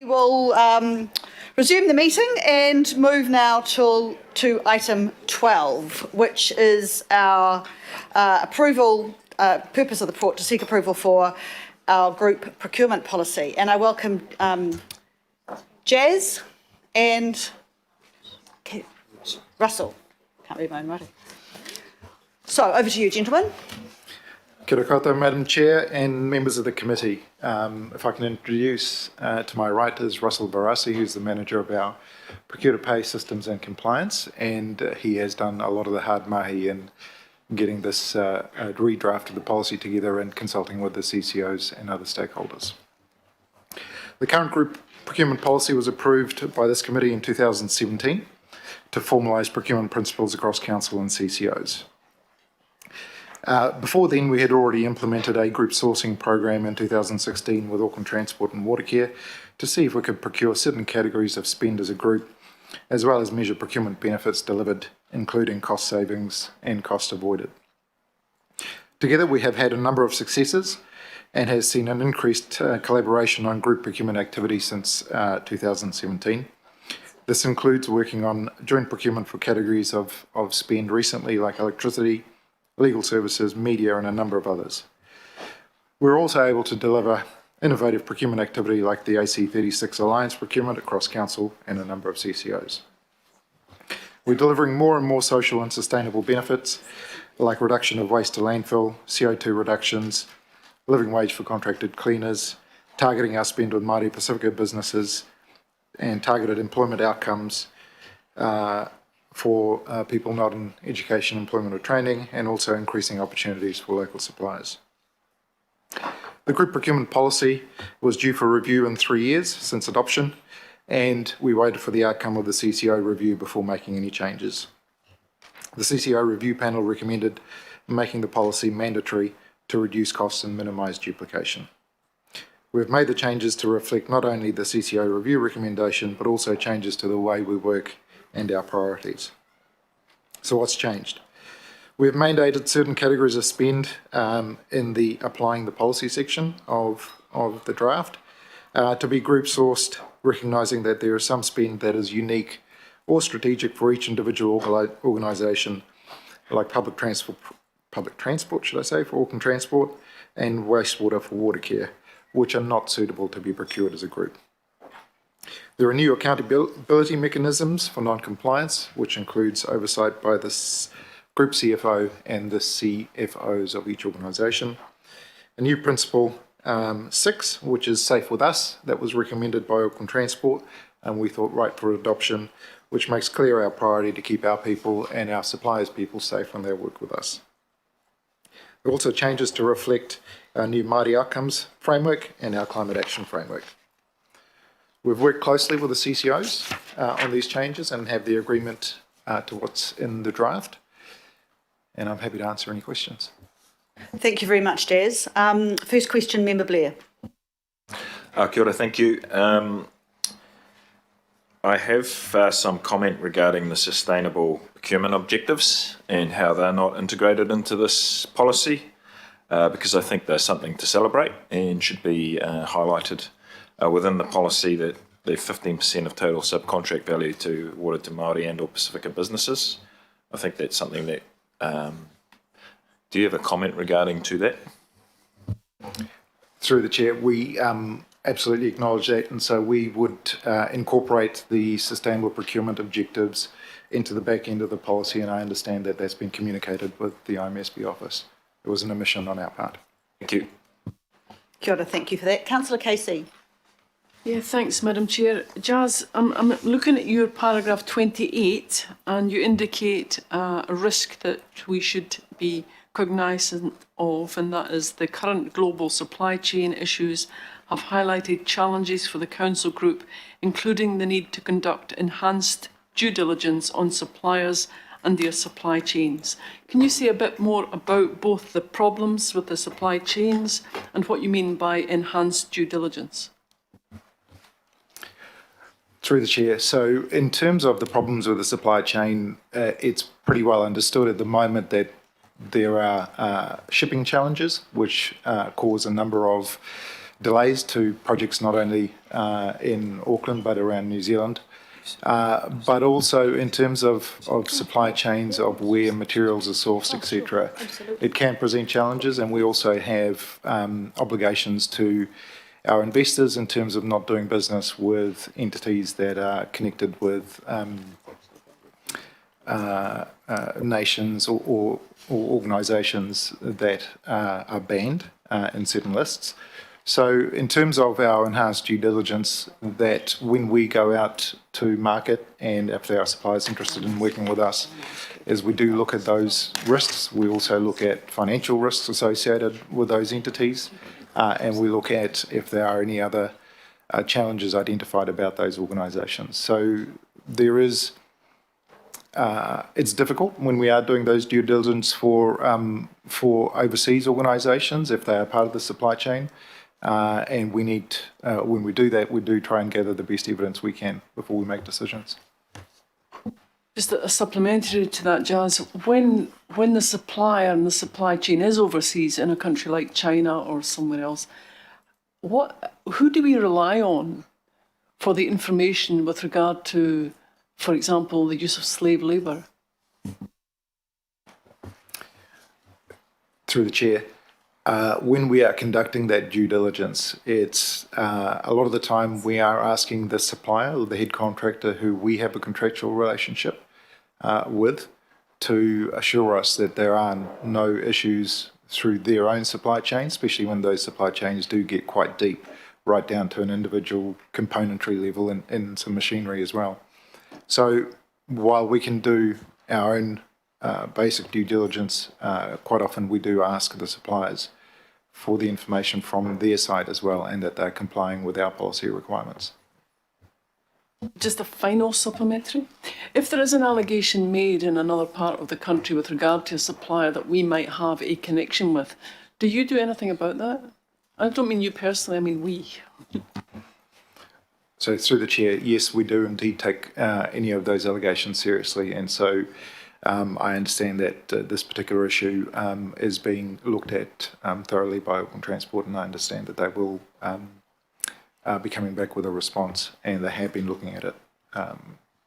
We'll resume the meeting and move now to item 12, which is our purpose of the report to seek approval for our group procurement policy. And I welcome Jazz and Russell. Can't read my own writing. So over to you, gentlemen. Kia ora koutou, Madam Chair and members of the committee. If I can introduce to my right is Russell Barassi, who's the manager of our procure-to-pay systems and compliance, and he has done a lot of the hard mahi in getting this redraft of the policy together and consulting with the CCOs and other stakeholders. The current group procurement policy was approved by this committee in 2017 to formalise procurement principles across council and CCOs. Before then, we had already implemented a group sourcing program in 2016 with Auckland Transport and Watercare to see if we could procure certain categories of spend as a group, as well as measure procurement benefits delivered, including cost savings and cost avoided. Together, we have had a number of successes and has seen an increased collaboration on group procurement activity since 2017. This includes working on joint procurement for categories of spend recently, like electricity, legal services, media, and a number of others. We're also able to deliver innovative procurement activity like the AC36 Alliance procurement across council and a number of CCOs. We're delivering more and more social and sustainable benefits like reduction of waste to landfill, CO2 reductions, living wage for contracted cleaners, targeting our spend with Māori Pacifica businesses, and targeted employment outcomes for people not in education, employment or training, and also increasing opportunities for local suppliers. The group procurement policy was due for review in 3 years since adoption, and we waited for the outcome of the CCO review before making any changes. The CCO review panel recommended making the policy mandatory to reduce costs and minimise duplication. We've made the changes to reflect not only the CCO review recommendation, but also changes to the way we work and our priorities. So what's changed? We've mandated certain categories of spend in the applying the policy section of the draft to be group sourced, recognising that there is some spend that is unique or strategic for each individual organisation, like public transport for Auckland Transport, and wastewater for Watercare, which are not suitable to be procured as a group. There are new accountability mechanisms for non-compliance, which includes oversight by the group CFO and the CFOs of each organisation. A new principle 6, which is Safe With Us, that was recommended by Auckland Transport, and we thought right for adoption, which makes clear our priority to keep our people and our suppliers' people safe when they work with us. There are also changes to reflect our new Māori Outcomes framework and our Climate Action framework. We've worked closely with the CCOs on these changes and have the agreement to what's in the draft. And I'm happy to answer any questions. Thank you very much, Jazz. First question, Member Blair. Kia ora, thank you. I have some comment regarding the sustainable procurement objectives and how they're not integrated into this policy, because I think they're something to celebrate and should be highlighted within the policy, that the 15% of total subcontract value to awarded to Māori and or Pacifica businesses. I think that's something that, do you have a comment regarding to that? Through the chair, we absolutely acknowledge that, and so we would incorporate the sustainable procurement objectives into the back end of the policy, and I understand that that's been communicated with the IMSB office. It was an omission on our part. Thank you. Kia ora, thank you for that. Councillor Casey. Yeah, thanks, Madam Chair. Jazz, I'm looking at your paragraph 28, and you indicate a risk that we should be cognisant of, and that is the current global supply chain issues have highlighted challenges for the council group, including the need to conduct enhanced due diligence on suppliers and their supply chains. Can you say a bit more about both the problems with the supply chains and what you mean by enhanced due diligence? Through the chair. So in terms of the problems with the supply chain, it's pretty well understood at the moment that there are shipping challenges which cause a number of delays to projects not only in Auckland but around New Zealand. But also in terms of supply chains, of where materials are sourced, etc. It can present challenges, and we also have obligations to our investors in terms of not doing business with entities that are connected with nations or organisations that are banned in certain lists. So in terms of our enhanced due diligence, that when we go out to market and if our suppliers are interested in working with us, is we do look at those risks. We also look at financial risks associated with those entities, and we look at if there are any other challenges identified about those organisations. So there is, it's difficult when we are doing those due diligence for overseas organisations if they are part of the supply chain. And we need, when we do that, we do try and gather the best evidence we can before we make decisions. Just a supplementary to that, Jazz, when the supplier and the supply chain is overseas in a country like China or somewhere else, who do we rely on for the information with regard to, for example, the use of slave labour? Through the chair. When we are conducting that due diligence, it's a lot of the time we are asking the supplier or the head contractor who we have a contractual relationship with to assure us that there are no issues through their own supply chain, especially when those supply chains do get quite deep, right down to an individual componentry level in some machinery as well. So while we can do our own basic due diligence, quite often we do ask the suppliers for the information from their side as well, and that they're complying with our policy requirements. Just a final supplementary. If there is an allegation made in another part of the country with regard to a supplier that we might have a connection with, do you do anything about that? I don't mean you personally, I mean we. So through the chair, yes, we do indeed take any of those allegations seriously, and so I understand that this particular issue is being looked at thoroughly by Auckland Transport, and I understand that they will be coming back with a response, and they have been looking at it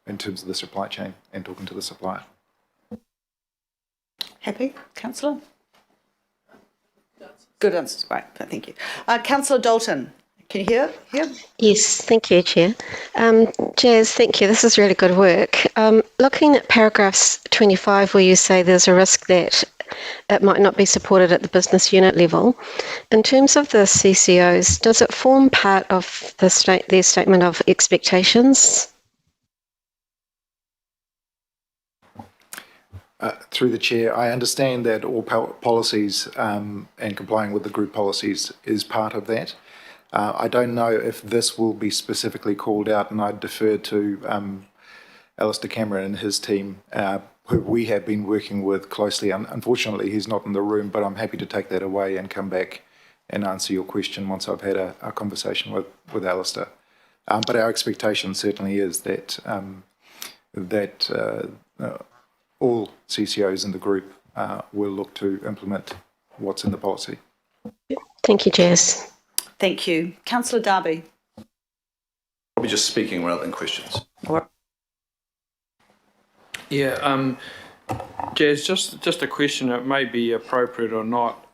in terms of the supply chain and talking to the supplier. Happy, Councillor? Good answers, great, thank you. Councillor Dalton, can you hear? Yes, thank you, Chair. Jazz, thank you. This is really good work. Looking at paragraphs 25, where you say there's a risk that it might not be supported at the business unit level, in terms of the CCOs, does it form part of their statement of expectations? Through the chair, I understand that all policies and complying with the group policies is part of that. I don't know if this will be specifically called out, and I'd defer to Alistair Cameron and his team, who we have been working with closely. Unfortunately, he's not in the room, but I'm happy to take that away and come back and answer your question once I've had a conversation with Alistair. But our expectation certainly is that all CCOs in the group will look to implement what's in the policy. Thank you, Jazz. Thank you. Councillor Darby. Probably just speaking rather than questions. Yeah, Jazz, just a question, it may be appropriate or not.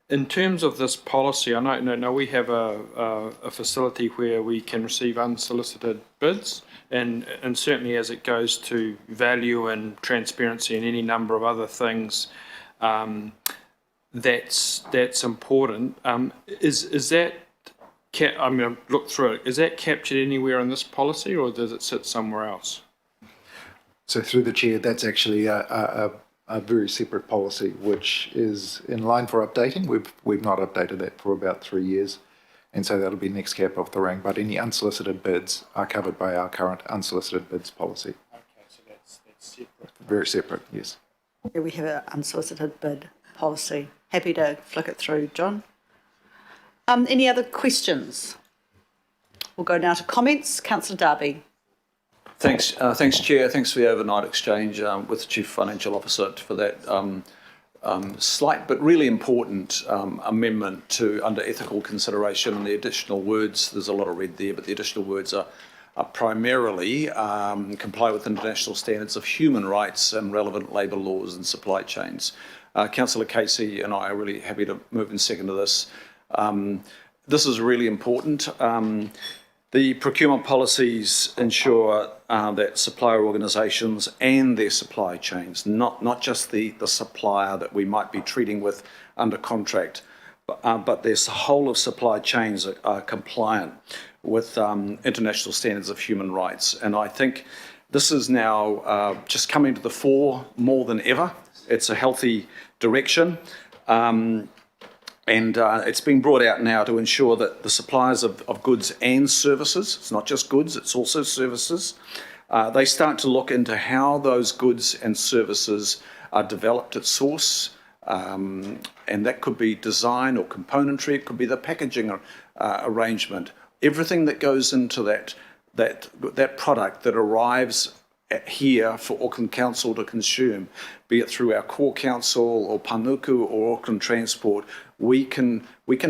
In terms of this policy, I know we have a facility where we can receive unsolicited bids, and certainly as it goes to value and transparency and any number of other things, that's important. Is that, I'm going to look through it, is that captured anywhere in this policy, or does it sit somewhere else? So through the chair, that's actually a very separate policy, which is in line for updating. We've not updated that for about 3 years, and so that'll be next cap off the rank. But any unsolicited bids are covered by our current unsolicited bids policy. Okay, so that's separate. Very separate, yes. Yeah, we have an unsolicited bid policy. Happy to flick it through, John. Any other questions? We'll go now to comments. Councillor Darby. Thanks, Chair. Thanks for the overnight exchange with the Chief Financial Officer for that slight but really important amendment to under ethical consideration, and the additional words, there's a lot of red there, but the additional words are primarily comply with international standards of human rights and relevant labour laws and supply chains. Councillor Casey and I are really happy to move in second to this. This is really important. The procurement policies ensure that supplier organisations and their supply chains, not just the supplier that we might be treating with under contract, but their whole of supply chains are compliant with international standards of human rights. And I think this is now just coming to the fore more than ever. It's a healthy direction. And it's being brought out now to ensure that the suppliers of goods and services, it's not just goods, it's also services, they start to look into how those goods and services are developed at source, and that could be design or componentry, it could be the packaging arrangement. Everything that goes into that product that arrives here for Auckland Council to consume, be it through our core council or Panuku or Auckland Transport, we can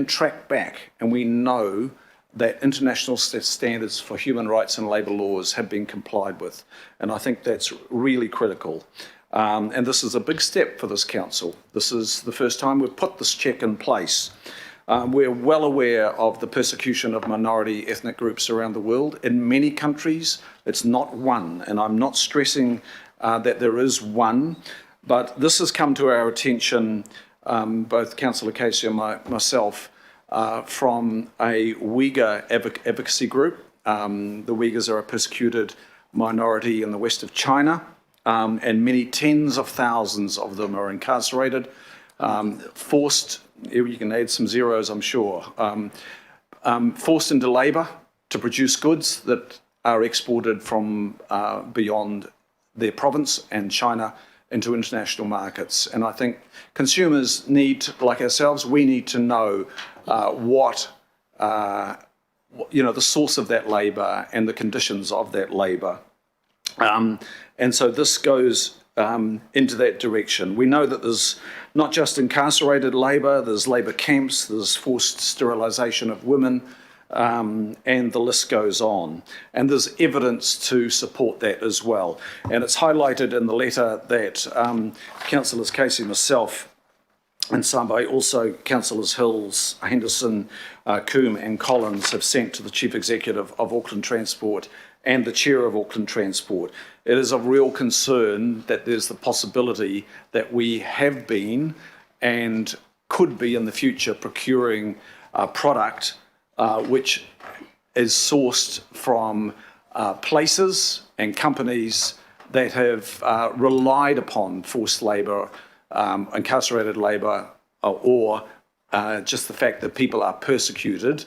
track back and we know that international standards for human rights and labour laws have been complied with. And I think that's really critical. And this is a big step for this council. This is the first time we've put this check in place. We're well aware of the persecution of minority ethnic groups around the world. In many countries, it's not one, and I'm not stressing that there is one, but this has come to our attention, both Councillor Casey and myself, from a Uyghur advocacy group. The Uyghurs are a persecuted minority in the west of China, and many tens of thousands of them are incarcerated, forced. You can add some zeros, I'm sure. Forced into labour to produce goods that are exported from beyond their province and China into international markets. And I think consumers need, like ourselves, we need to know what the source of that labour and the conditions of that labour. And so this goes into that direction. We know that there's not just incarcerated labour, there's labour camps, there's forced sterilisation of women, and the list goes on. And there's evidence to support that as well. And it's highlighted in the letter that Councillors Casey, myself, and Sambai, also Councillors Hills, Henderson, Coombe and Collins have sent to the Chief Executive of Auckland Transport and the Chair of Auckland Transport. It is of real concern that there's the possibility that we have been and could be in the future procuring a product which is sourced from places and companies that have relied upon forced labour, incarcerated labour, or just the fact that people are persecuted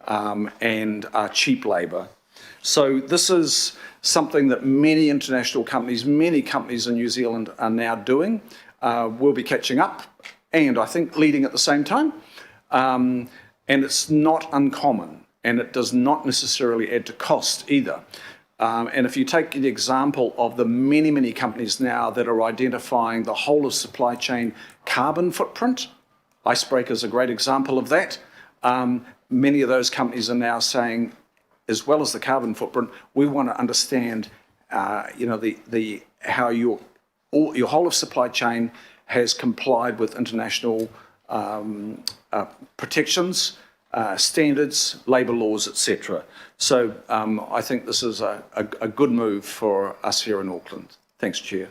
and are cheap labour. So this is something that many international companies, many companies in New Zealand are now doing. We'll be catching up and I think leading at the same time. And it's not uncommon and it does not necessarily add to cost either. And if you take the example of the many, many companies now that are identifying the whole of supply chain carbon footprint, Icebreaker is a great example of that. Many of those companies are now saying, as well as the carbon footprint, we want to understand, how your whole of supply chain has complied with international protections, standards, labour laws, etc. So I think this is a good move for us here in Auckland. Thanks, Chair.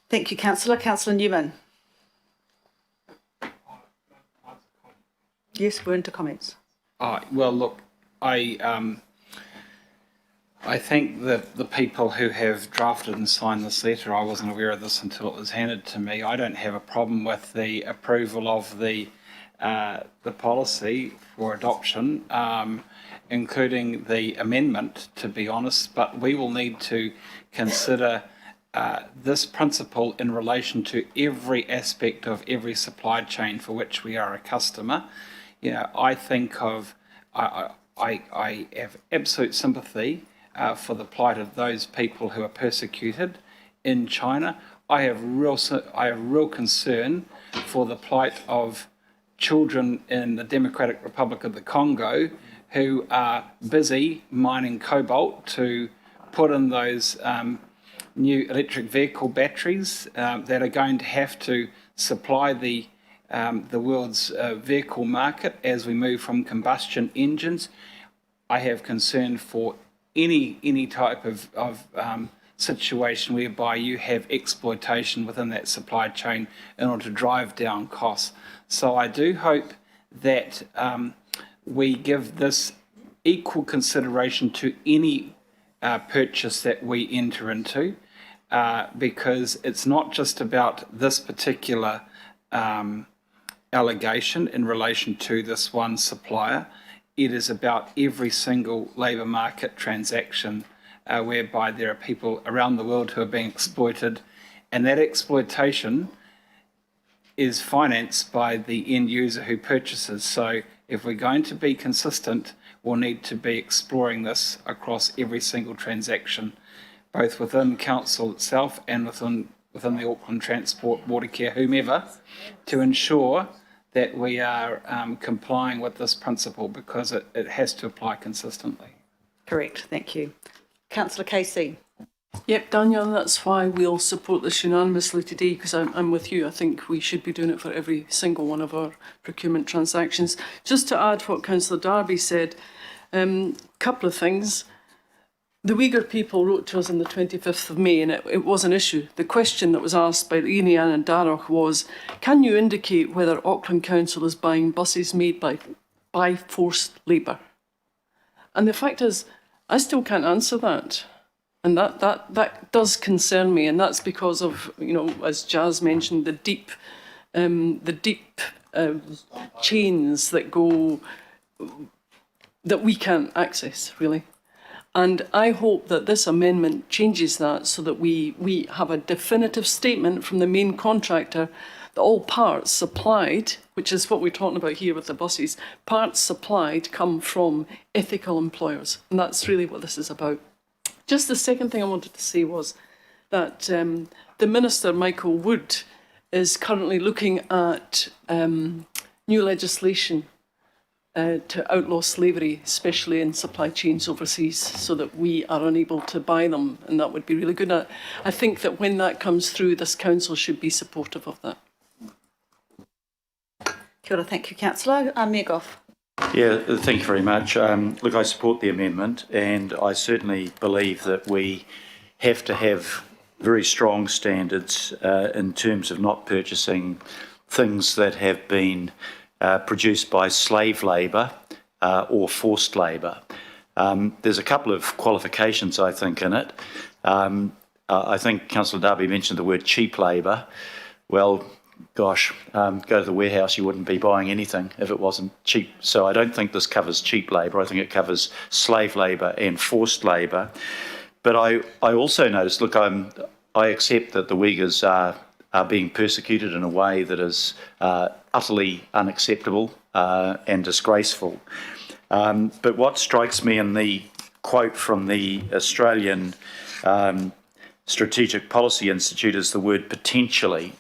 Thank you, Councillor. Councillor Newman. Yes, we're into comments. Well, look, I think that the people who have drafted and signed this letter, I wasn't aware of this until it was handed to me. I don't have a problem with the approval of the policy for adoption, including the amendment, to be honest, but we will need to consider this principle in relation to every aspect of every supply chain for which we are a customer. I think I have absolute sympathy for the plight of those people who are persecuted in China. I have real concern for the plight of children in the Democratic Republic of the Congo who are busy mining cobalt to put in those new electric vehicle batteries that are going to have to supply the world's vehicle market as we move from combustion engines. I have concern for any type of situation whereby you have exploitation within that supply chain in order to drive down costs. So I do hope that we give this equal consideration to any purchase that we enter into, because it's not just about this particular allegation in relation to this one supplier. It is about every single labour market transaction whereby there are people around the world who are being exploited, and that exploitation is financed by the end user who purchases. So if we're going to be consistent, we'll need to be exploring this across every single transaction, both within council itself and within the Auckland Transport, Watercare, whomever, to ensure that we are complying with this principle, because it has to apply consistently. Correct, thank you. Councillor Casey. Yep, Daniel, and that's why we'll support this unanimously today, because I'm with you. I think we should be doing it for every single one of our procurement transactions. Just to add what Councillor Darby said, couple of things. The Uyghur people wrote to us on the 25th of May, and it was an issue. The question that was asked by Inian and Darroch was, can you indicate whether Auckland Council is buying buses made by forced labour? And the fact is, I still can't answer that. And that does concern me, and that's because of, as Jazz mentioned, the deep chains that go, that we can't access, really. And I hope that this amendment changes that, so that we have a definitive statement from the main contractor that all parts supplied, which is what we're talking about here with the buses, parts supplied come from ethical employers. And that's really what this is about. Just the second thing I wanted to say was that the Minister, Michael Wood, is currently looking at new legislation to outlaw slavery, especially in supply chains overseas, so that we are unable to buy them, and that would be really good. I think that when that comes through, this council should be supportive of that. Kia ora, thank you, Councillor. Mayor Goff. Yeah, thank you very much. Look, I support the amendment, and I certainly believe that we have to have very strong standards in terms of not purchasing things that have been produced by slave labour or forced labour. There's a couple of qualifications, I think, in it. I think Councillor Darby mentioned the word cheap labour. Well, gosh, go to the warehouse, you wouldn't be buying anything if it wasn't cheap. So I don't think this covers cheap labour. I think it covers slave labour and forced labour. But I also noticed, look, I accept that the Uyghurs are being persecuted in a way that is utterly unacceptable and disgraceful. But what strikes me in the quote from the Australian Strategic Policy Institute is the word potentially.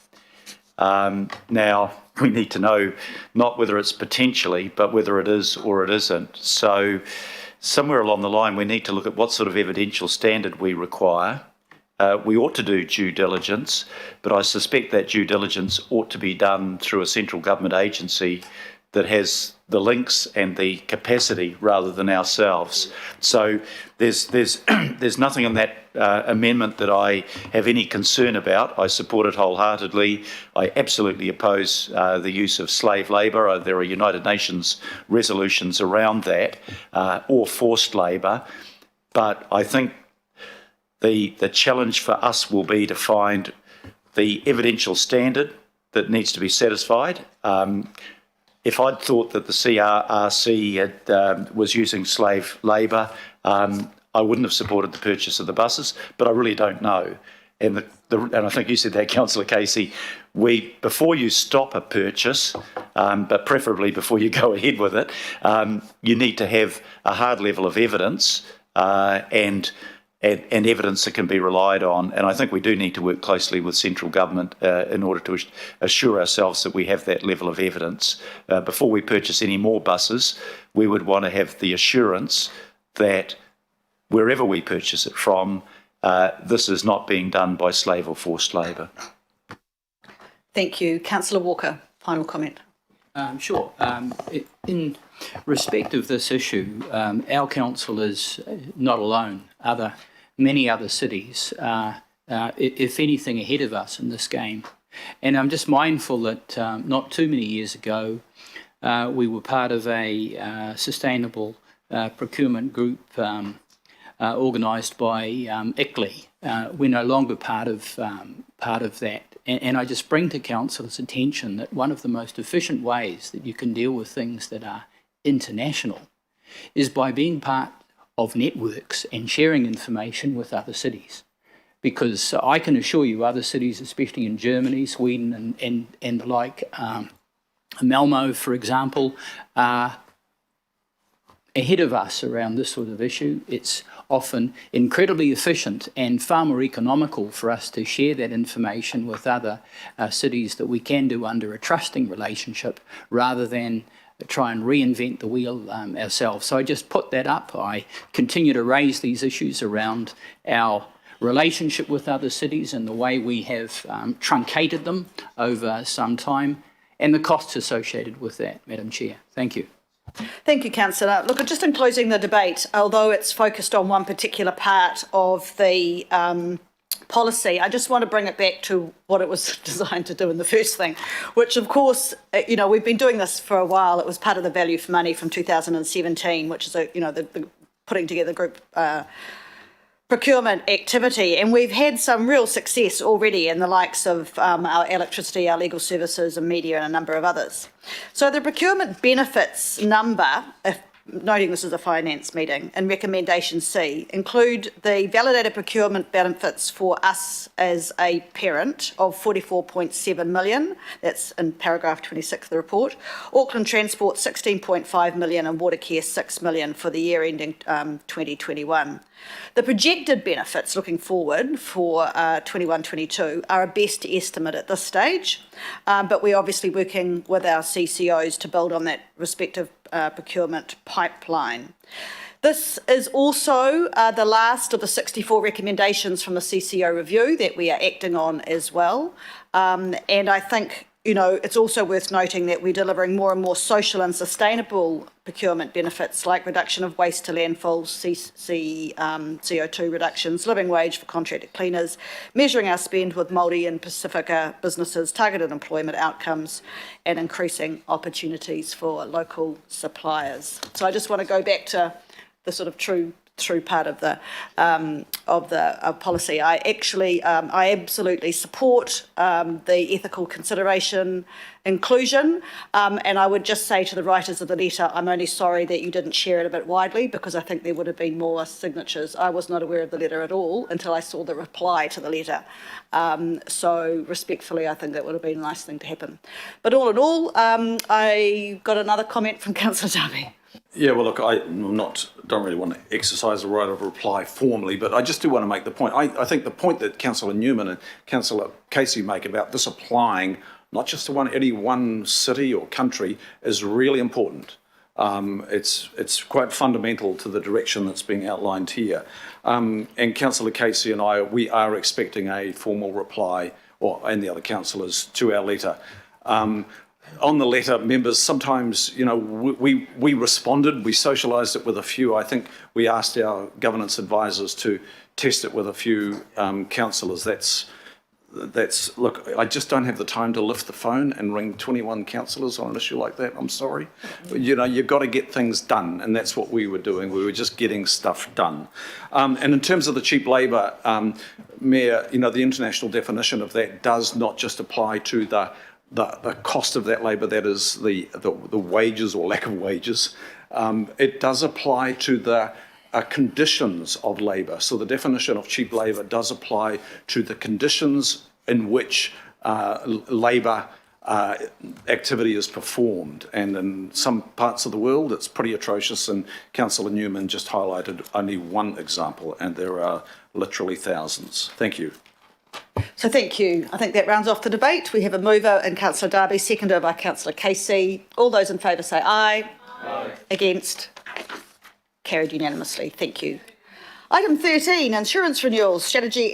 Now, we need to know not whether it's potentially, but whether it is or it isn't. So somewhere along the line, we need to look at what sort of evidential standard we require. We ought to do due diligence, but I suspect that due diligence ought to be done through a central government agency that has the links and the capacity rather than ourselves. So there's nothing in that amendment that I have any concern about. I support it wholeheartedly. I absolutely oppose the use of slave labour. There are United Nations resolutions around that, or forced labour. But I think the challenge for us will be to find the evidential standard that needs to be satisfied. If I'd thought that the CRRC was using slave labour, I wouldn't have supported the purchase of the buses, but I really don't know. And I think you said that, Councillor Casey, before you stop a purchase, but preferably before you go ahead with it, you need to have a hard level of evidence and and evidence that can be relied on. And I think we do need to work closely with central government in order to assure ourselves that we have that level of evidence. Before we purchase any more buses, we would want to have the assurance that wherever we purchase it from, this is not being done by slave or forced labour. Thank you. Councillor Walker, final comment. Sure. In respect of this issue, our council is not alone. Many other cities are, if anything, ahead of us in this game. And I'm just mindful that not too many years ago, we were part of a sustainable procurement group organised by ICLEI. We're no longer part of that. And I just bring to council's attention that one of the most efficient ways that you can deal with things that are international is by being part of networks and sharing information with other cities. Because I can assure you other cities, especially in Germany, Sweden and the like, Malmo, for example, are ahead of us around this sort of issue. It's often incredibly efficient and far more economical for us to share that information with other cities that we can do under a trusting relationship rather than try and reinvent the wheel ourselves. So I just put that up. I continue to raise these issues around our relationship with other cities and the way we have truncated them over some time and the costs associated with that, Madam Chair. Thank you. Thank you, Councillor. Look, just in closing the debate, although it's focused on one particular part of the policy, I just want to bring it back to what it was designed to do in the first thing, which of course, you know, we've been doing this for a while. It was part of the value for money from 2017, which is, the putting together group procurement activity, and we've had some real success already in the likes of our electricity, our legal services and media and a number of others. So the procurement benefits number, noting this is a finance meeting, and recommendation C include the validated procurement benefits for us as a parent of 44.7 million, that's in paragraph 26 of the report, Auckland Transport 16.5 million and Watercare 6 million for the year ending 2021. The projected benefits looking forward for 21-22 are a best estimate at this stage, but we're obviously working with our CCOs to build on that respective procurement pipeline. This is also the last of the 64 recommendations from the CCO review that we are acting on as well. And I think, it's also worth noting that we're delivering more and more social and sustainable procurement benefits like reduction of waste to landfill, CO2 reductions, living wage for contracted cleaners, measuring our spend with Māori and Pacifica businesses, targeted employment outcomes, and increasing opportunities for local suppliers. So I just want to go back to the sort of true part of the policy. I absolutely support the ethical consideration inclusion, and I would just say to the writers of the letter, I'm only sorry that you didn't share it a bit widely because I think there would have been more signatures. I was not aware of the letter at all until I saw the reply to the letter. So respectfully, I think that would have been a nice thing to happen. But all in all, I got another comment from Councillor Darby. Yeah, well, look, I don't really want to exercise the right of reply formally, but I just do want to make the point. I think the point that Councillor Newman and Councillor Casey make about this applying not just to any one city or country is really important. It's quite fundamental to the direction that's being outlined here. And Councillor Casey and we are expecting a formal reply, and the other councillors, to our letter. On the letter, members, sometimes, we responded, we socialised it with a few. I think we asked our governance advisors to test it with a few councillors. Look, I just don't have the time to lift the phone and ring 21 councillors on an issue like that. I'm sorry. You've got to get things done, and that's what we were doing. We were just getting stuff done. And in terms of the cheap labour, Mayor, the international definition of that does not just apply to the cost of that labour, that is the wages or lack of wages. It does apply to the conditions of labour. So the definition of cheap labour does apply to the conditions in which labour activity is performed. And in some parts of the world, it's pretty atrocious. And Councillor Newman just highlighted only one example, and there are literally thousands. Thank you. So thank you. I think that rounds off the debate. We have a mover in Councillor Darby, seconded by Councillor Casey. All those in favour say aye. Aye. Against? Carried unanimously. Thank you. Item 13, insurance renewals, strategy